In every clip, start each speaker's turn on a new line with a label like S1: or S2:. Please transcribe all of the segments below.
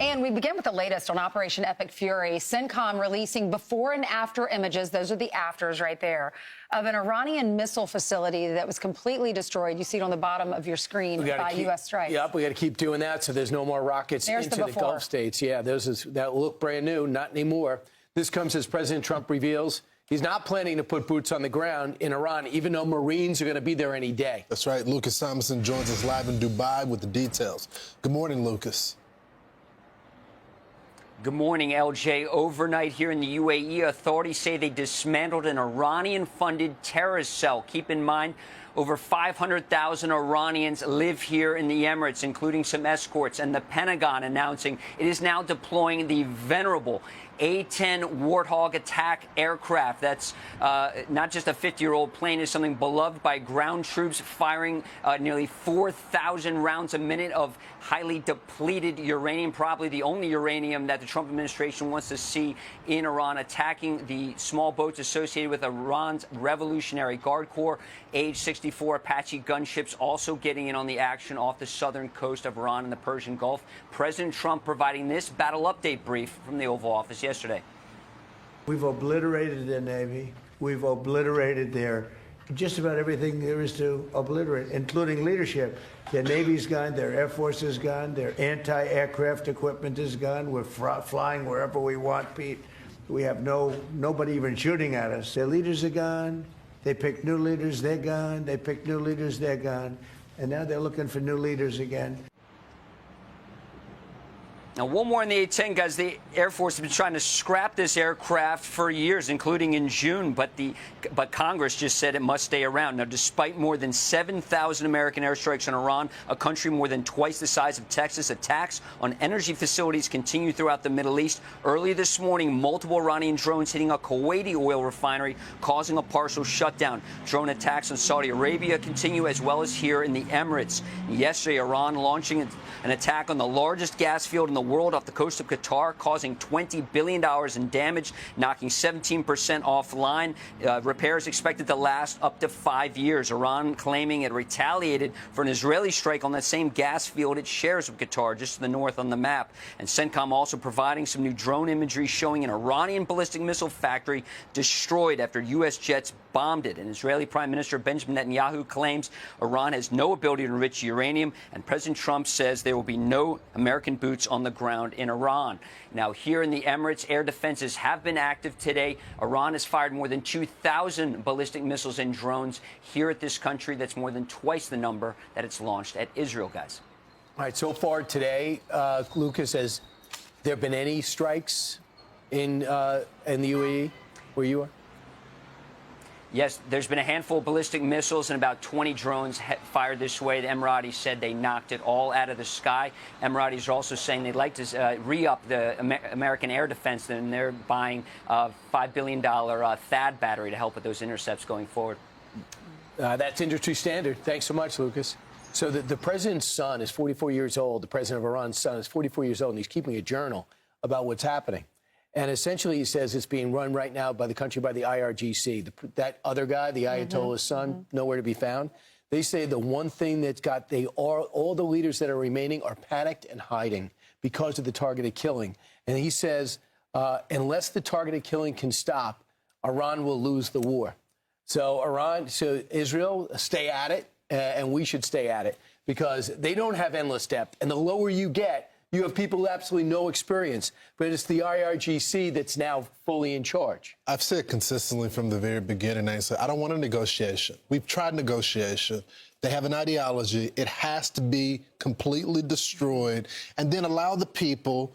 S1: And we begin with the latest on Operation Epic Fury. CENTCOM releasing before and after images, those are the afters right there, of an Iranian missile facility that was completely destroyed. You see it on the bottom of your screen by U.S. strikes.
S2: Yep, we got to keep doing that so there's no more rockets into the Gulf states. Yeah, that look brand new, not anymore. This comes as President Trump reveals he's not planning to put boots on the ground in Iran, even though Marines are going to be there any day.
S3: That's right. Lucas Thomason joins us live in Dubai with the details. Good morning, Lucas.
S4: Good morning, LJ. Overnight here in the UAE, authorities say they dismantled an Iranian-funded terrorist cell. Keep in mind, over 500,000 Iranians live here in the Emirates, including some escorts, and the Pentagon announcing it is now deploying the venerable A-10 Warthog attack aircraft. That's not just a 50-year-old plane. It's something beloved by ground troops, firing nearly 4,000 rounds a minute of highly depleted uranium, probably the only uranium that the Trump administration wants to see in Iran, attacking the small boats associated with Iran's Revolutionary Guard Corps, age 64 Apache gunships also getting in on the action off the southern coast of Iran and the Persian Gulf. President Trump providing this battle update brief from the Oval Office yesterday.
S5: We've obliterated their Navy. We've obliterated their just about everything there is to obliterate, including leadership. Their Navy's gone, their Air Force is gone, their anti-aircraft equipment is gone. We're flying wherever we want, Pete. We have nobody even shooting at us. Their leaders are gone. They picked new leaders, they're gone. They picked new leaders, they're gone. And now they're looking for new leaders again.
S4: Now, one more on the A-10, guys. The Air Force has been trying to scrap this aircraft for years, including in June, but Congress just said it must stay around. Now, despite more than 7,000 American airstrikes on Iran, a country more than twice the size of Texas, attacks on energy facilities continue throughout the Middle East. Early this morning, multiple Iranian drones hitting a Kuwaiti oil refinery, causing a partial shutdown. Drone attacks on Saudi Arabia continue, as well as here in the Emirates. Yesterday, Iran launching an attack on the largest gas field in the world off the coast of Qatar, causing $20 billion in damage, knocking 17% offline. Repairs expected to last up to 5 years. Iran claiming it retaliated for an Israeli strike on that same gas field it shares with Qatar, just to the north on the map. And CENTCOM also providing some new drone imagery showing an Iranian ballistic missile factory destroyed after U.S. jets bombed it. And Israeli Prime Minister Benjamin Netanyahu claims Iran has no ability to enrich uranium, and President Trump says there will be no American boots on the ground in Iran. Now, here in the Emirates, air defenses have been active today. Iran has fired more than 2,000 ballistic missiles and drones here at this country. That's more than twice the number that it's launched at Israel, guys.
S2: All right, so far today, Lucas, has there been any strikes in the UAE where you are?
S4: Yes, there's been a handful of ballistic missiles and about 20 drones fired this way. The Emiratis said they knocked it all out of the sky. Emiratis are also saying they'd like to re-up the American air defense, and they're buying a $5 billion THAAD battery to help with those intercepts going forward.
S2: That's industry standard. Thanks so much, Lucas. So the president's son is 44 years old. The president of Iran's son is 44 years old, and he's keeping a journal about what's happening. And essentially, he says it's being run right now by the country, by the IRGC. That other guy, the Ayatollah's son, nowhere to be found. They say the one thing that's got all the leaders that are remaining are panicked and hiding because of the targeted killing. And he says unless the targeted killing can stop, Iran will lose the war. So Israel, stay at it, and we should stay at it because they don't have endless depth. And the lower you get, you have people with absolutely no experience, but it's the IRGC that's now fully in charge.
S3: I've said consistently from the very beginning, I said, I don't want a negotiation. We've tried negotiation. They have an ideology. It has to be completely destroyed, and then allow the people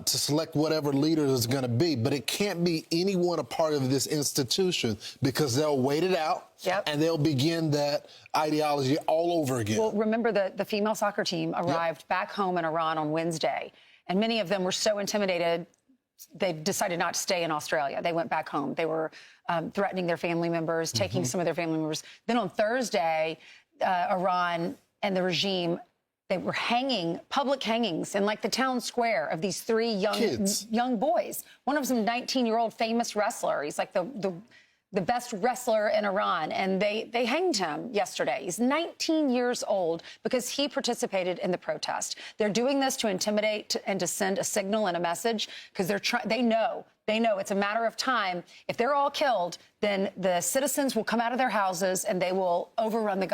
S3: to select whatever leader is going to be. But it can't be anyone a part of this institution because they'll wait it out.
S1: Yep.
S3: And they'll begin that ideology all over again.
S1: Well, remember the female soccer team arrived back home in Iran on Wednesday, and many of them were so intimidated, they decided not to stay in Australia. They went back home. They were threatening their family members, taking some of their family members. Then on Thursday, Iran and the regime, they were hanging, public hangings in like the town square of these three young boys. One of them, 19-year-old famous wrestler. He's like the the best wrestler in Iran, and they hanged him yesterday. He's 19 years old because he participated in the protest. They're doing this to intimidate and to send a signal and a message because they know it's a matter of time. If they're all killed, then the citizens will come out of their houses and they will overrun the